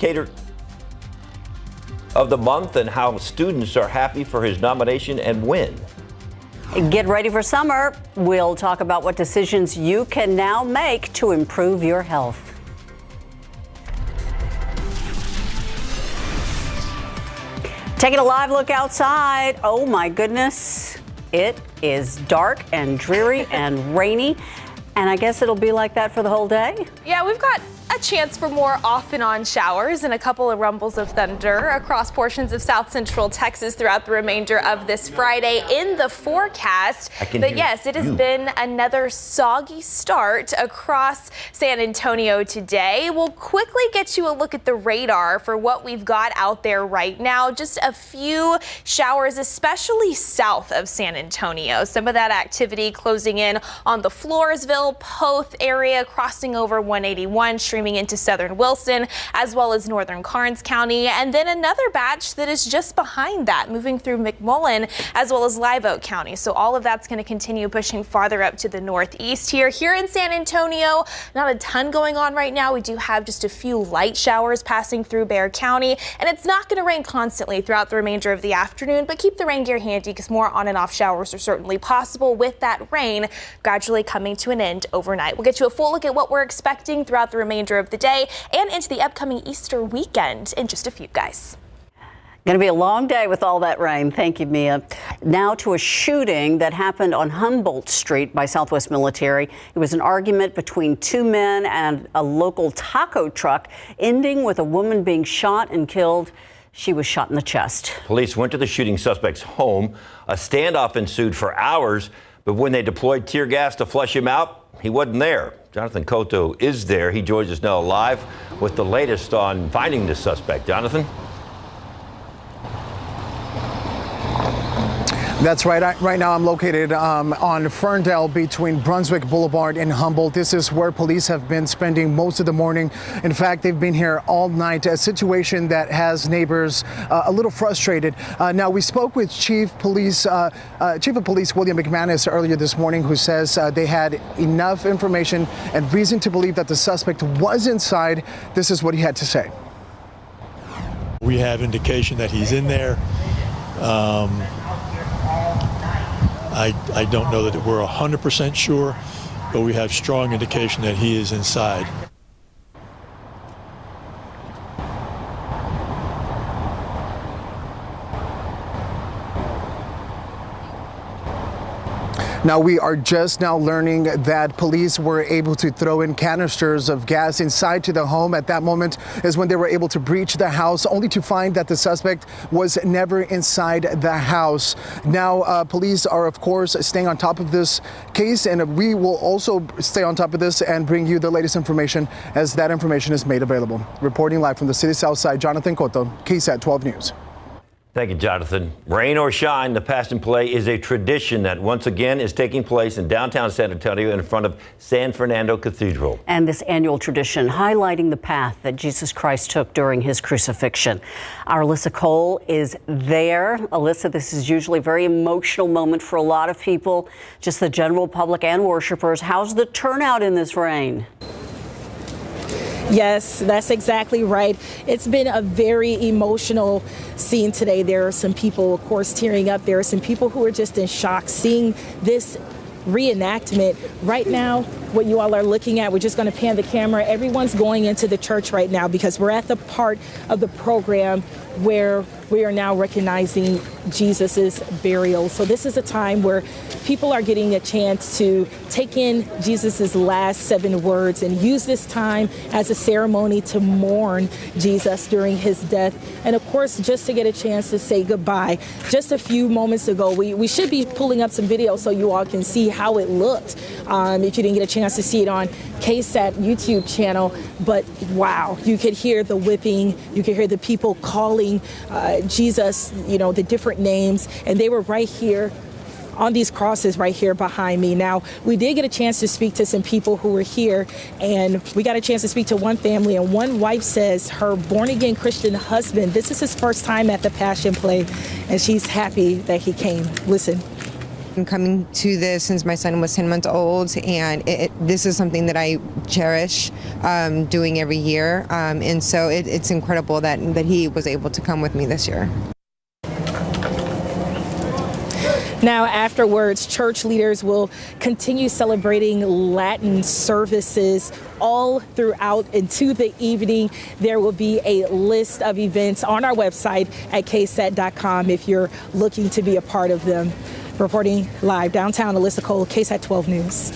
Educator of the Month and how students are happy for his nomination and win. Get ready for summer. We'll talk about what decisions you can now make to improve your health. Taking a live look outside. Oh my goodness. It is dark and dreary and rainy. And I guess it'll be like that for the whole day? Yeah, we've got a chance for more off and on showers and a couple of rumbles of thunder across portions of south central Texas throughout the remainder of this Friday in the forecast. But yes, it has been another soggy start across San Antonio today. We'll quickly get you a look at the radar for what we've got out there right now. Just a few showers, especially south of San Antonio. Some of that activity closing in on the Floresville, Poth area, crossing over 181, streaming into southern Wilson, as well as northern Karnes County, and then another batch that is just behind that, moving through McMullen, as well as Live Oak County. So all of that's going to continue pushing farther up to the northeast here. Here in San Antonio, not a ton going on right now. We do have just a few light showers passing through Bexar County, and it's not going to rain constantly throughout the remainder of the afternoon, but keep the rain gear handy because more on and off showers are certainly possible with that rain gradually coming to an end overnight. We'll get you a full look at what we're expecting throughout the remainder of the day and into the upcoming Easter weekend in just a few, guys. Going to be a long day with all that rain. Thank you, Mia. Now to a shooting that happened on Humboldt Street by Southwest Military. It was an argument between two men and a local taco truck, ending with a woman being shot and killed. She was shot in the chest. Police went to the shooting suspect's home. A standoff ensued for hours, but when they deployed tear gas to flush him out, he wasn't there. Jonathan Cotto is there. He joins us now live with the latest on finding the suspect. Jonathan? That's right. Right now I'm located on Ferndale between Brunswick Boulevard and Humboldt. This is where police have been spending most of the morning. In fact, they've been here all night, a situation that has neighbors a little frustrated. Now, we spoke with Chief of Police William McManus earlier this morning, who says they had enough information and reason to believe that the suspect was inside. This is what he had to say. We have indication that he's in there. I don't know that we're 100% sure, but we have strong indication that he is inside. Now, we are just now learning that police were able to throw in canisters of gas inside to the home. At that moment is when they were able to breach the house, only to find that the suspect was never inside the house. Now, police are, of course, staying on top of this case, and we will also stay on top of this and bring you the latest information as that information is made available. Reporting live from the city south side, Jonathan Cotto, KSAT12 News. Thank you, Jonathan. Rain or shine, the Passion Play is a tradition that once again is taking place in downtown San Antonio in front of San Fernando Cathedral. And this annual tradition highlighting the path that Jesus Christ took during his crucifixion. Our Alyssa Cole is there. Alyssa, this is usually a very emotional moment for a lot of people, just the general public and worshipers. How's the turnout in this rain? Yes, that's exactly right. It's been a very emotional scene today. There are some people, of course, tearing up. There are some people who are just in shock seeing this reenactment. Right now, what you all are looking at, we're just going to pan the camera. Everyone's going into the church right now because we're at the part of the program where we are now recognizing Jesus's burial. So this is a time where people are getting a chance to take in Jesus's last 7 words and use this time as a ceremony to mourn Jesus during his death. And of course, just to get a chance to say goodbye. Just a few moments ago, we should be pulling up some video so you all can see how it looked. If you didn't get a chance to see it on KSAT YouTube channel, but wow, you could hear the whipping, you could hear the people calling Jesus, you know, the different names, and they were right here on these crosses right here behind me. Now, we did get a chance to speak to some people who were here, and we got a chance to speak to one family, and one wife says her born-again Christian husband, this is his first time at the Passion Play, and she's happy that he came. Listen. I'm coming to this since my son was 10 months old, and this is something that I cherish doing every year. And so it's incredible that he was able to come with me this year. Now, afterwards, church leaders will continue celebrating Latin services all throughout into the evening. There will be a list of events on our website at KSAT12 if you're looking to be a part of them. Reporting live downtown, Alyssa Cole, KSAT12 News.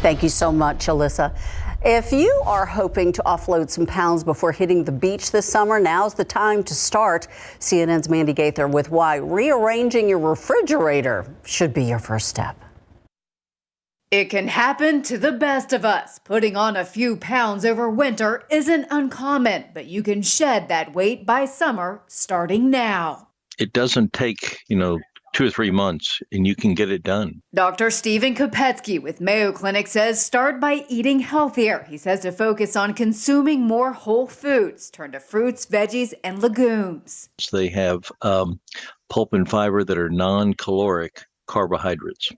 Thank you so much, Alyssa. If you are hoping to offload some pounds before hitting the beach this summer, now's the time to start. CNN's Mandy Gaither with why rearranging your refrigerator should be your first step. It can happen to the best of us. Putting on a few pounds over winter isn't uncommon, but you can shed that weight by summer starting now. It doesn't take, 2 or 3 months, and you can get it done. Dr. Stephen Kopetsky with Mayo Clinic says start by eating healthier. He says to focus on consuming more whole foods, turn to fruits, veggies, and legumes. They have pulp and fiber that are non-caloric carbohydrates,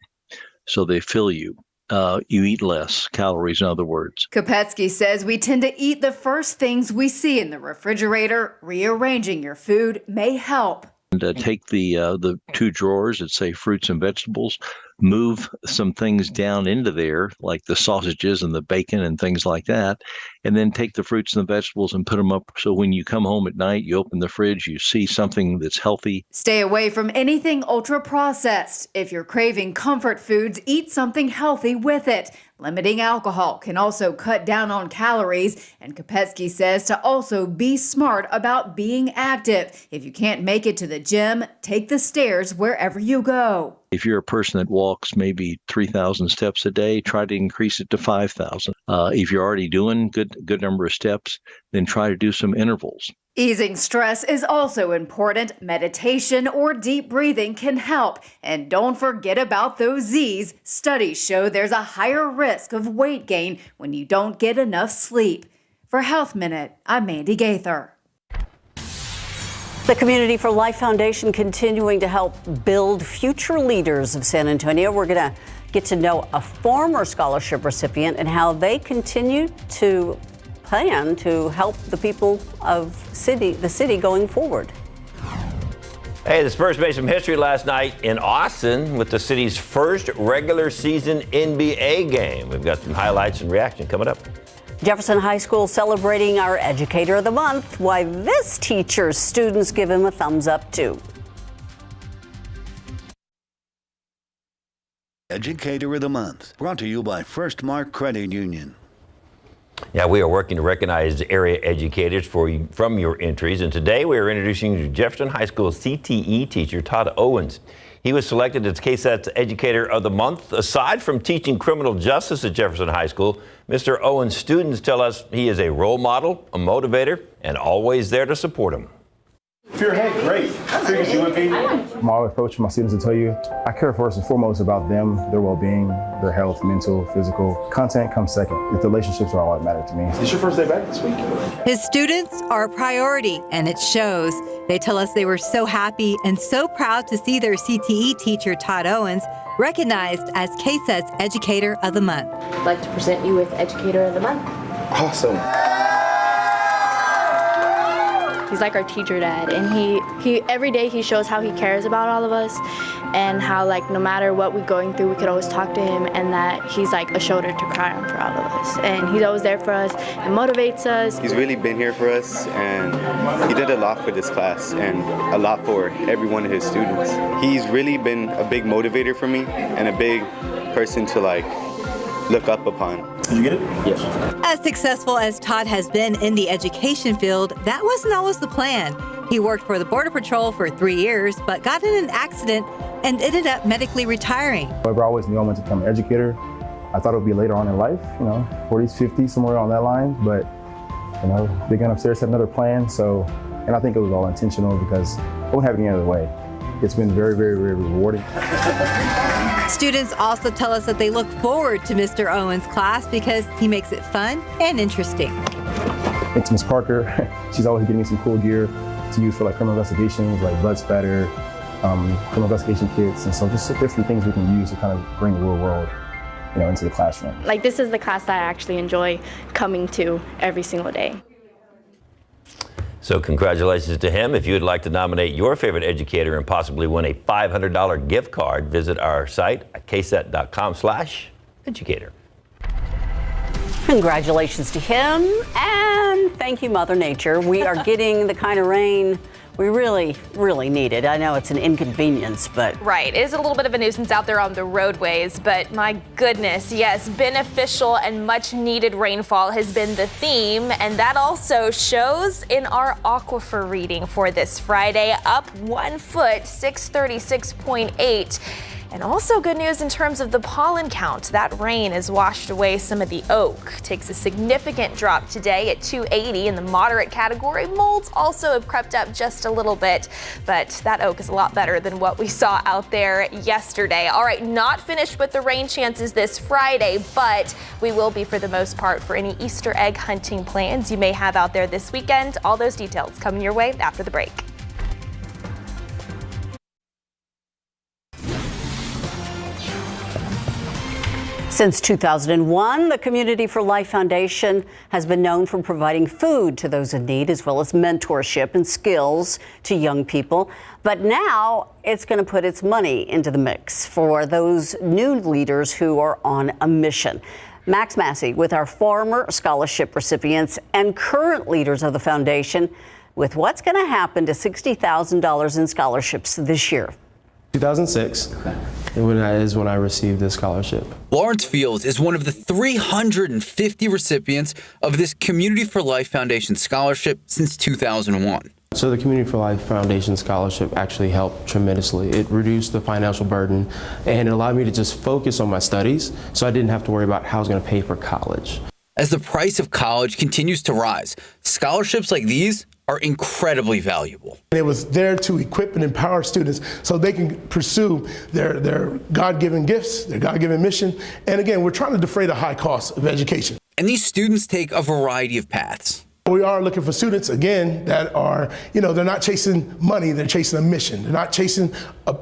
so they fill you. You eat less calories, in other words. Kopetsky says we tend to eat the first things we see in the refrigerator. Rearranging your food may help. And take the 2 drawers that say fruits and vegetables, move some things down into there, like the sausages and the bacon and things like that, and then take the fruits and the vegetables and put them up so when you come home at night, you open the fridge, you see something that's healthy. Stay away from anything ultra-processed. If you're craving comfort foods, eat something healthy with it. Limiting alcohol can also cut down on calories, and Kopetsky says to also be smart about being active. If you can't make it to the gym, take the stairs wherever you go. If you're a person that walks maybe 3,000 steps a day, try to increase it to 5,000. If you're already doing good number of steps, then try to do some intervals. Easing stress is also important. Meditation or deep breathing can help. And don't forget about those Z's. Studies show there's a higher risk of weight gain when you don't get enough sleep. For Health Minute, I'm Mandy Gaither. The Community for Life Foundation continuing to help build future leaders of San Antonio. We're going to get to know a former scholarship recipient and how they continue to plan to help the people of the city going forward. Hey, the Spurs made some history last night in Austin with the city's first regular season NBA game. We've got some highlights and reaction coming up. Jefferson High School celebrating our Educator of the Month. Why this teacher's students give him a thumbs up too. Educator of the Month, brought to you by First Mark Credit Union. Yeah, we are working to recognize area educators from your entries, and today we are introducing you to Jefferson High School CTE teacher Todd Owens. He was selected as KSAT's Educator of the Month. Aside from teaching criminal justice at Jefferson High School, Mr. Owens' students tell us he is a role model, a motivator, and always there to support them. If you're ahead, great. I figured you would be. My approach to my students to tell you, I care first and foremost about them, their well-being, their health, mental, physical. Content comes second. The relationships are all that matter to me. It's your first day back this week. His students are a priority, and it shows. They tell us they were so happy and so proud to see their CTE teacher, Todd Owens, recognized as KSAT's Educator of the Month. I'd like to present you with Educator of the Month. Awesome. He's like our teacher dad, and he every day he shows how he cares about all of us and how, like, no matter what we're going through, we could always talk to him, and that he's like a shoulder to cry on for all of us. And he's always there for us and motivates us. He's really been here for us, and he did a lot for this class and a lot for every one of his students. He's really been a big motivator for me and a big person to, like, look up upon. Did you get it? Yes. As successful as Todd has been in the education field, that wasn't always the plan. He worked for the Border Patrol for 3 years, but got in an accident and ended up medically retiring. However, I always knew I wanted to become an educator. I thought it would be later on in life, 40s, 50s, somewhere on that line. But, Big Gun upstairs had another plan. And I think it was all intentional because I wouldn't have it any other way. It's been very, very, very rewarding. Students also tell us that they look forward to Mr. Owens' class because he makes it fun and interesting. Thanks to Ms. Parker. She's always getting me some cool gear to use for criminal investigations, like blood spatter, criminal investigation kits, and so just different things we can use to kind of bring the real world, into the classroom. Like, this is the class that I actually enjoy coming to every single day. So congratulations to him. If you would like to nominate your favorite educator and possibly win a $500 gift card, visit our site at KSAT.com/educator. Congratulations to him, and thank you, Mother Nature. We are getting the kind of rain we really, really needed. I know it's an inconvenience, but... Right. It is a little bit of a nuisance out there on the roadways, but my goodness, yes, beneficial and much needed rainfall has been the theme, and that also shows in our aquifer reading for this Friday, up 1 foot, 636.8. And also good news in terms of the pollen count. That rain has washed away some of the oak. Takes a significant drop today at 280 in the moderate category. Molds also have crept up just a little bit, but that oak is a lot better than what we saw out there yesterday. All right, not finished with the rain chances this Friday, but we will be for the most part for any Easter egg hunting plans you may have out there this weekend. All those details coming your way after the break. Since 2001, the Community for Life Foundation has been known for providing food to those in need, as well as mentorship and skills to young people. But now it's going to put its money into the mix for those new leaders who are on a mission. Max Massey with our former scholarship recipients and current leaders of the foundation with what's going to happen to $60,000 in scholarships this year. 2006 is when I received this scholarship. Lawrence Fields is one of the 350 recipients of this Community for Life Foundation scholarship since 2001. So the Community for Life Foundation scholarship actually helped tremendously. It reduced the financial burden and it allowed me to just focus on my studies so I didn't have to worry about how I was going to pay for college. As the price of college continues to rise, scholarships like these are incredibly valuable. It was there to equip and empower students so they can pursue their God-given gifts, their God-given mission. And again, we're trying to defray the high cost of education. And these students take a variety of paths. We are looking for students, again, that are, they're not chasing money, they're chasing a mission. They're not chasing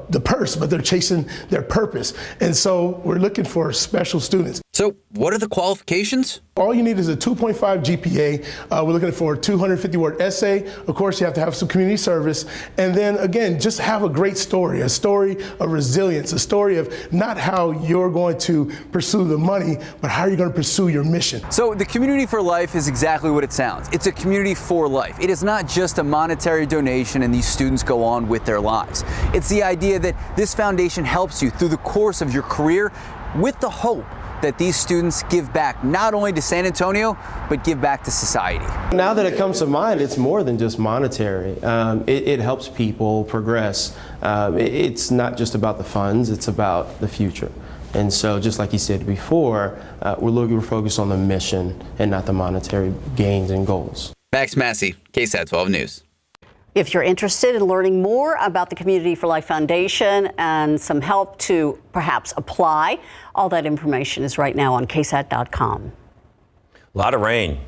the purse, but they're chasing their purpose. And so we're looking for special students. So what are the qualifications? All you need is a 2.5 GPA. We're looking for a 250-word essay. Of course, you have to have some community service. And then, again, just have a great story, a story of resilience, a story of not how you're going to pursue the money, but how you're going to pursue your mission. So the Community for Life is exactly what it sounds. It's a community for life. It is not just a monetary donation and these students go on with their lives. It's the idea that this foundation helps you through the course of your career with the hope that these students give back not only to San Antonio, but give back to society. Now that it comes to mind, it's more than just monetary. It helps people progress. It's not just about the funds, it's about the future. And so just like you said before, we're focused on the mission and not the monetary gains and goals. Max Massey, KSAT12 News. If you're interested in learning more about the Community for Life Foundation and some help to perhaps apply, all that information is right now on KSAT.com. A lot of rain.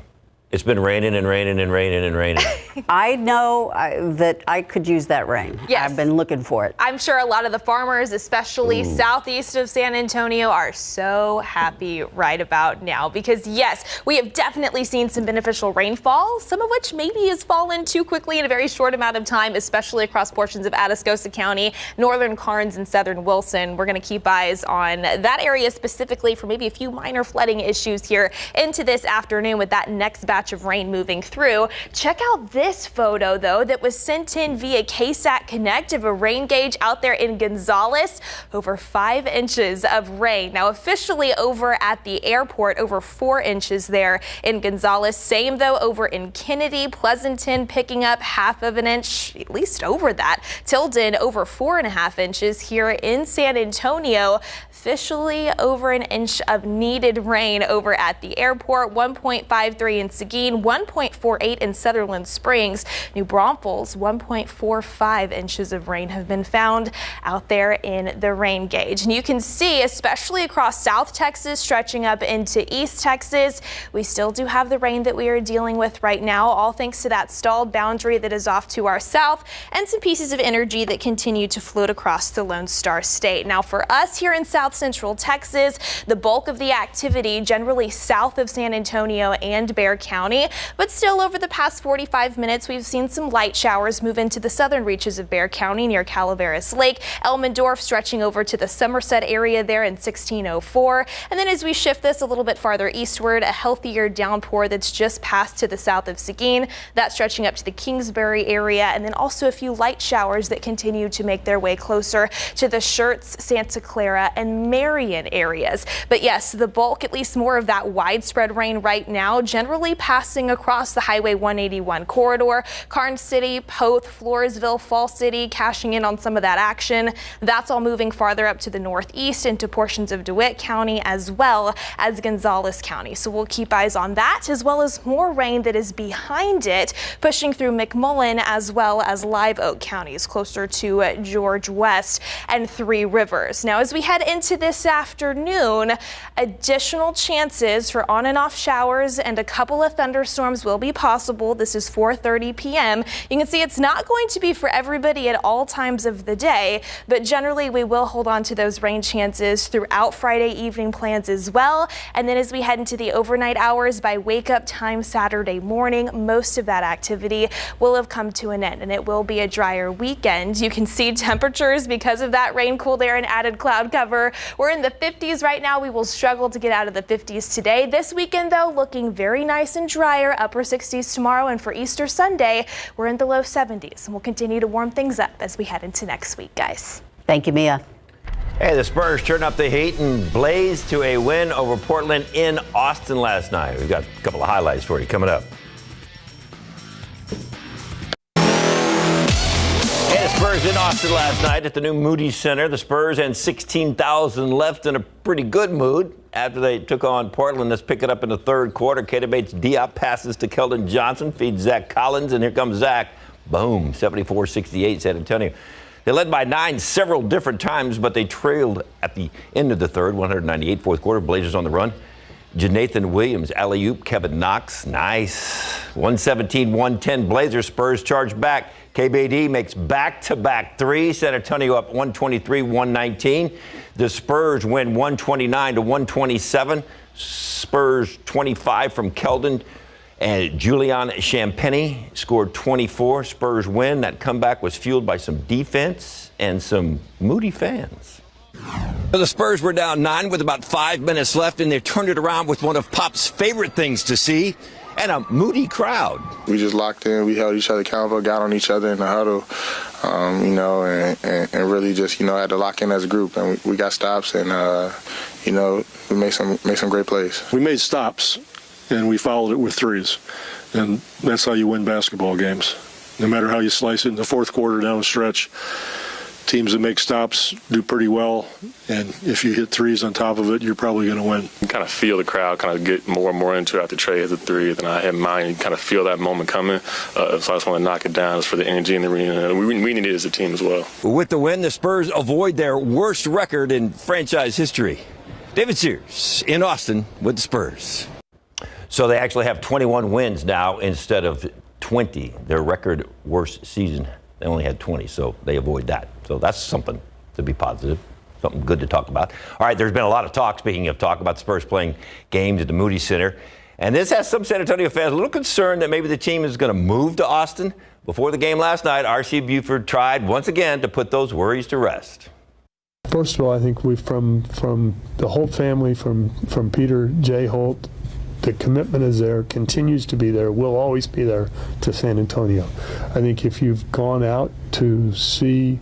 It's been raining and raining and raining and raining. I know that I could use that rain. Yes. I've been looking for it. I'm sure a lot of the farmers, especially southeast of San Antonio, are so happy right about now because, yes, we have definitely seen some beneficial rainfall, some of which maybe has fallen too quickly in a very short amount of time, especially across portions of Atascosa County, northern Karnes, and southern Wilson. We're going to keep eyes on that area specifically for maybe a few minor flooding issues here into this afternoon with that next batch of rain moving through. Check out this photo, though, that was sent in via KSAT Connect of a rain gauge out there in Gonzales. Over 5 inches of rain. Now, officially over at the airport, over 4 inches there in Gonzales. Same, though, over in Kennedy, Pleasanton, picking up 1/2 inch, at least over that. Tilden, over 4.5 inches here in San Antonio. Officially over 1 inch of needed rain over at the airport. 1.53 in Seguin, 1.48 in Sutherland Springs. New Braunfels, 1.45 inches of rain have been found out there in the rain gauge. And you can see, especially across South Texas, stretching up into East Texas, we still do have the rain that we are dealing with right now, all thanks to that stalled boundary that is off to our south and some pieces of energy that continue to float across the Lone Star State. Now for us here in South Central Texas, the bulk of the activity generally south of San Antonio and Bexar County, but still over the past 45 minutes, we've seen some light showers move into the southern reaches of Bexar County near Calaveras Lake, Elmendorf stretching over to the Somerset area there in 1604. And then as we shift this a little bit farther eastward, a healthier downpour that's just passed to the south of Seguin, that's stretching up to the Kingsbury area, and then also a few light showers that continue to make their way closer to the Schertz, Santa Clara, and Marion areas. But yes, the bulk, at least more of that widespread rain right now, generally passing across the Highway 181 corridor, Karnes City, Poth, Floresville, Fall City, cashing in on some of that action. That's all moving farther up to the northeast into portions of DeWitt County as well as Gonzales County. So we'll keep eyes on that, as well as more rain that is behind it, pushing through McMullen as well as Live Oak counties, closer to George West and Three Rivers. Now, as we head into this afternoon, additional chances for on and off showers and a couple of thunderstorms will be possible. This is 4:30 p.m. You can see it's not going to be for everybody at all times of the day, but generally we will hold on to those rain chances throughout Friday evening plans as well. And then as we head into the overnight hours, by wake up time Saturday morning, most of that activity will have come to an end and it will be a drier weekend. You can see temperatures because of that rain, cooled air, and added cloud cover. We're in the 50s right now. We will struggle to get out of the 50s today. This weekend, though, looking very nice and drier, upper 60s tomorrow. And for Easter Sunday, we're in the low 70s. And we'll continue to warm things up as we head into next week, guys. Thank you, Mia. Hey, the Spurs turned up the heat and blazed to a win over Portland in Austin last night. We've got a couple of highlights for you coming up. Spurs in Austin last night at the new Moody Center. The Spurs and 16,000 left in a pretty good mood after they took on Portland. Let's pick it up in the third quarter. Keita Bates-Diop passes to Keldon Johnson, feeds Zach Collins, and here comes Zach. Boom, 74-68 San Antonio. They led by 9 several different times, but they trailed at the end of the third, 198 fourth quarter. Blazers on the run. Jonathan Williams, alley-oop, Kevin Knox, nice. 117-110 Blazers. Spurs charge back. KBD makes back-to-back threes. San Antonio up 123-119. The Spurs win 129-127. Spurs 25 from Keldon. And Julian Champagny scored 24. Spurs win. That comeback was fueled by some defense and some Moody fans. The Spurs were down 9 with about 5 minutes left, and they turned it around with one of Pop's favorite things to see, and a Moody crowd. We just locked in. We held each other accountable, got on each other in the huddle, and really just, had to lock in as a group. And we got stops, and, we made some great plays. We made stops, and we followed it with threes. And that's how you win basketball games. No matter how you slice it in the fourth quarter down the stretch, teams that make stops do pretty well, and if you hit threes on top of it, you're probably going to win. You kind of feel the crowd kind of get more and more into it after Trey hit the three, then I hit mine. You kind of feel that moment coming, so I just want to knock it down. It's for the energy in the arena. We need it as a team as well. With the win, the Spurs avoid their worst record in franchise history. David Sears in Austin with the Spurs. So they actually have 21 wins now instead of 20. Their record worst season, they only had 20, so they avoid that. So that's something to be positive, something good to talk about. All right, there's been a lot of talk, speaking of talk, about the Spurs playing games at the Moody Center. And this has some San Antonio fans a little concerned that maybe the team is going to move to Austin. Before the game last night, R.C. Buford tried once again to put those worries to rest. First of all, I think from the whole family, from Peter J. Holt, the commitment is there, continues to be there, will always be there to San Antonio. I think if you've gone out to see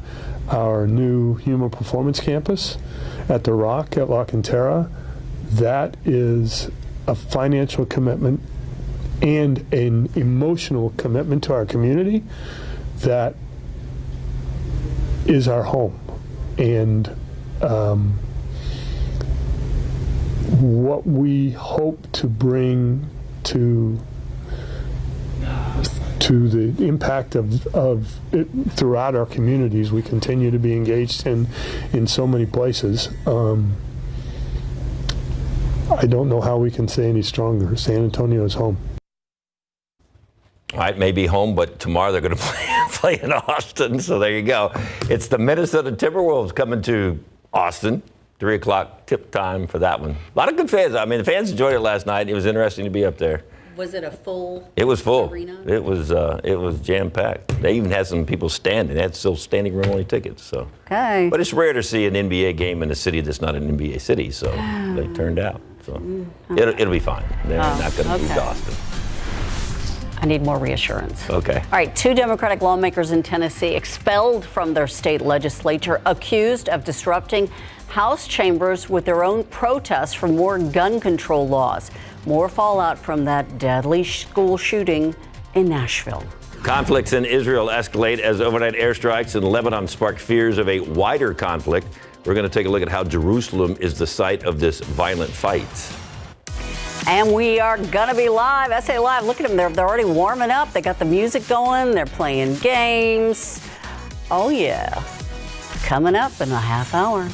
our new Human Performance Campus at the Rock at La Cantera, that is a financial commitment and an emotional commitment to our community that is our home. And what we hope to bring to to the impact of it throughout our communities. We continue to be engaged in so many places. I don't know how we can say any stronger. San Antonio is home. All right, maybe home, but tomorrow they're going to play in Austin. So there you go. It's the Minnesota Timberwolves coming to Austin. 3 o'clock tip time for that one. A lot of good fans. I mean, the fans enjoyed it last night. It was interesting to be up there. Was it a full? It was full. Arena? It was jam-packed. They even had some people standing. They had still standing room only tickets. So. Okay. But it's rare to see an NBA game in a city that's not an NBA city. So they turned out. So it'll be fine. They're not going to move to Austin. I need more reassurance. Okay. All right, 2 Democratic lawmakers in Tennessee expelled from their state legislature, accused of disrupting House chambers with their own protests for more gun control laws. More fallout from that deadly school shooting in Nashville. Conflicts in Israel escalate as overnight airstrikes in Lebanon spark fears of a wider conflict. We're going to take a look at how Jerusalem is the site of this violent fight. And we are going to be live, SA Live. Look at them. They're already warming up. They got the music going. They're playing games. Oh, yeah. Coming up in a half hour.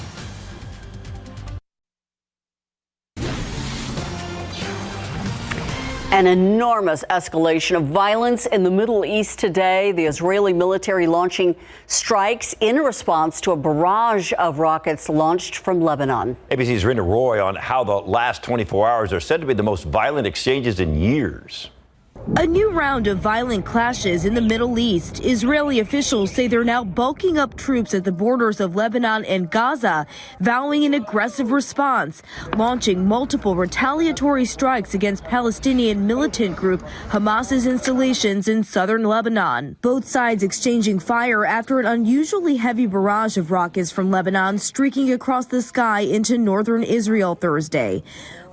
An enormous escalation of violence in the Middle East today. The Israeli military launching strikes in response to a barrage of rockets launched from Lebanon. ABC's Rina Roy on how the last 24 hours are said to be the most violent exchanges in years. A new round of violent clashes in the Middle East. Israeli officials say they're now bulking up troops at the borders of Lebanon and Gaza, vowing an aggressive response, launching multiple retaliatory strikes against Palestinian militant group Hamas's installations in southern Lebanon. Both sides exchanging fire after an unusually heavy barrage of rockets from Lebanon streaking across the sky into northern Israel Thursday.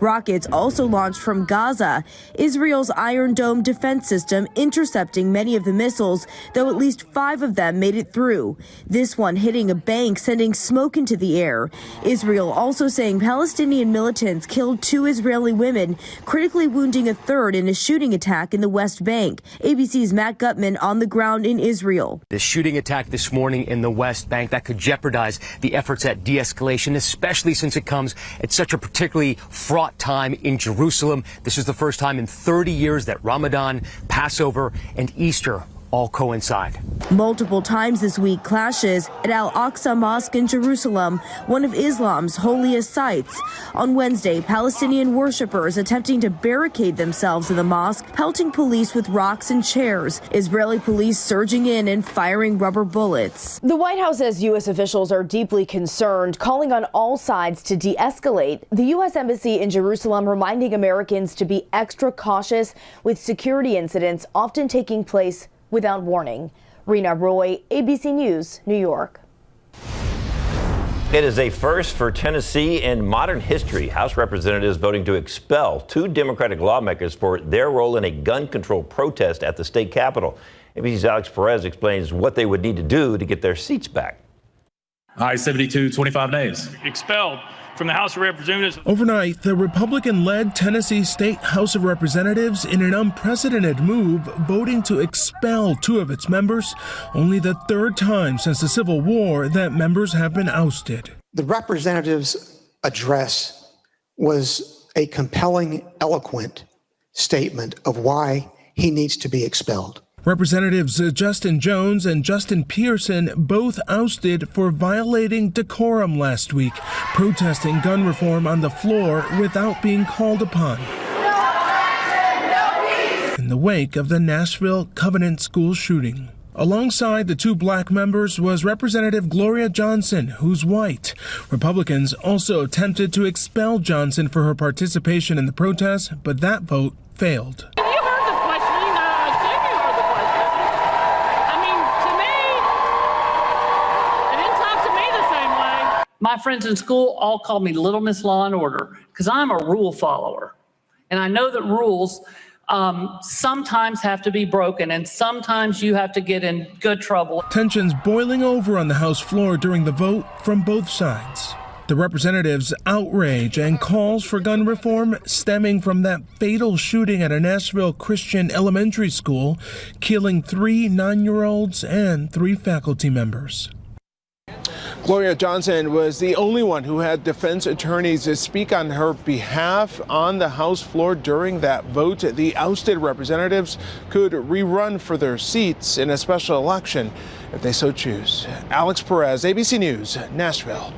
Rockets also launched from Gaza, Israel's Iron Dome defense system intercepting many of the missiles, though at least 5 of them made it through. This one hitting a bank, sending smoke into the air. Israel also saying Palestinian militants killed 2 Israeli women, critically wounding a 3rd in a shooting attack in the West Bank. ABC's Matt Gutman on the ground in Israel. The shooting attack this morning in the West Bank that could jeopardize the efforts at de-escalation, especially since it comes at such a particularly fraught time in Jerusalem. This is the first time in 30 years that Ramadan, Passover, and Easter all coincide. Multiple times this week, clashes at Al-Aqsa Mosque in Jerusalem, one of Islam's holiest sites. On Wednesday, Palestinian worshippers attempting to barricade themselves in the mosque, pelting police with rocks and chairs. Israeli police surging in and firing rubber bullets. The White House says U.S. officials are deeply concerned, calling on all sides to de-escalate. The U.S. Embassy in Jerusalem reminding Americans to be extra cautious with security incidents often taking place without warning. Rina Roy, ABC News, New York. It is a first for Tennessee in modern history. House representatives voting to expel 2 Democratic lawmakers for their role in a gun control protest at the state capitol. ABC's Alex Perez explains what they would need to do to get their seats back. I-72, 25 days. Expelled from the House of Representatives. Overnight, the Republican-led Tennessee State House of Representatives, in an unprecedented move, voting to expel 2 of its members, only the 3rd time since the Civil War that members have been ousted. The representative's address was a compelling, eloquent statement of why he needs to be expelled. Representatives Justin Jones and Justin Pearson both ousted for violating decorum last week, protesting gun reform on the floor without being called upon. In the wake of the Nashville Covenant School shooting. Alongside the 2 black members was Representative Gloria Johnson, who's white. Republicans also attempted to expel Johnson for her participation in the protest, but that vote failed. My friends in school all call me Little Miss Law and Order because I'm a rule follower. And I know that rules sometimes have to be broken and sometimes you have to get in good trouble. Tensions boiling over on the House floor during the vote from both sides. The representatives' outrage and calls for gun reform stemming from that fatal shooting at a Nashville Christian elementary school, killing 3 9-year-olds and 3 faculty members. Gloria Johnson was the only one who had defense attorneys speak on her behalf on the House floor during that vote. The ousted representatives could rerun for their seats in a special election if they so choose. Alex Perez, ABC News, Nashville.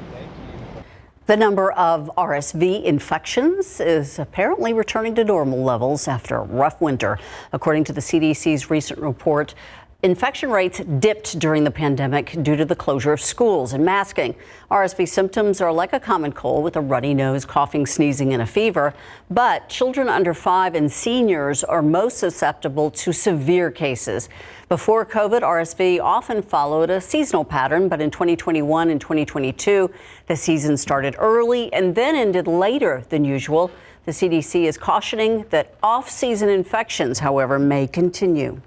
The number of RSV infections is apparently returning to normal levels after a rough winter. According to the CDC's recent report, infection rates dipped during the pandemic due to the closure of schools and masking. RSV symptoms are like a common cold with a runny nose, coughing, sneezing, and a fever. But children under 5 and seniors are most susceptible to severe cases. Before COVID, RSV often followed a seasonal pattern, but in 2021 and 2022, the season started early and then ended later than usual. The CDC is cautioning that off-season infections, however, may continue.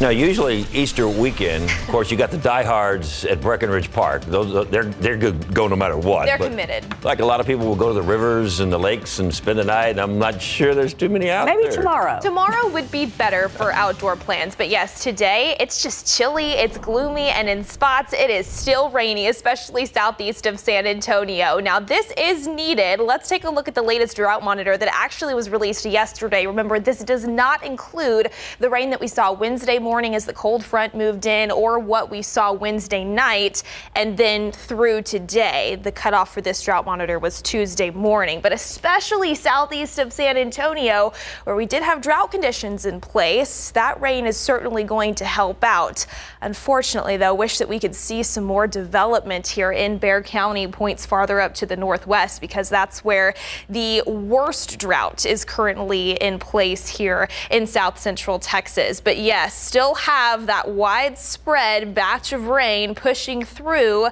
Now, usually Easter weekend, of course, you got the diehards at Breckenridge Park. Those they're good, go no matter what. They're but committed. Like a lot of people will go to the rivers and the lakes and spend the night. I'm not sure there's too many out there. Maybe tomorrow. Tomorrow would be better for outdoor plans. But yes, today it's just chilly, it's gloomy, and in spots it is still rainy, especially southeast of San Antonio. Now, this is needed. Let's take a look at the latest drought monitor that actually was released yesterday. Remember, this does not include the rain that we saw Wednesday morning as the cold front moved in, or what we saw Wednesday night and then through today. The cutoff for this drought monitor was Tuesday morning, but especially southeast of San Antonio, where we did have drought conditions in place, that rain is certainly going to help out. Unfortunately, though, wish that we could see some more development here in Bexar County, points farther up to the northwest, because that's where the worst drought is currently in place here in south central Texas. But yes, still have that widespread batch of rain pushing through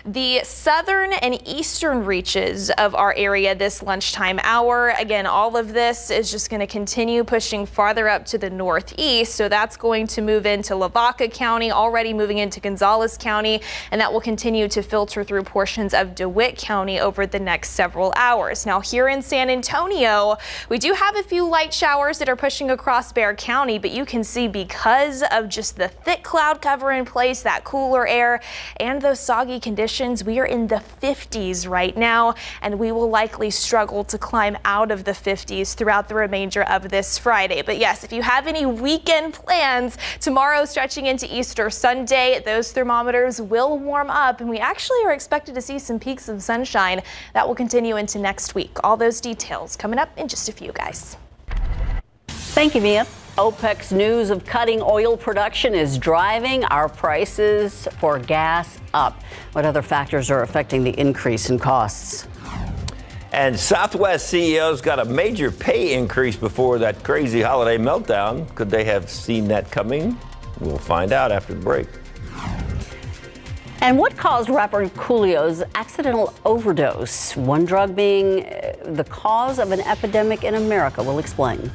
the southern and eastern reaches of our area this lunchtime hour. Again, all of this is just going to continue pushing farther up to the northeast. So that's going to move into Lavaca County, already moving into Gonzales County, and that will continue to filter through portions of DeWitt County over the next several hours. Now, here in San Antonio, we do have a few light showers that are pushing across Bexar County, but you can see because of just the thick cloud cover in place, that cooler air, and those soggy conditions, we are in the 50s right now, and we will likely struggle to climb out of the 50s throughout the remainder of this Friday. But yes, if you have any weekend plans, tomorrow stretching into Easter Sunday, those thermometers will warm up, and we actually are expected to see some peaks of sunshine that will continue into next week. All those details coming up in just a few, guys. Thank you, Mia. OPEC's news of cutting oil production is driving our prices for gas up. What other factors are affecting the increase in costs? And Southwest CEOs got a major pay increase before that crazy holiday meltdown. Could they have seen that coming? We'll find out after the break. And what caused rapper Coolio's accidental overdose? One drug being the cause of an epidemic in America. We'll explain.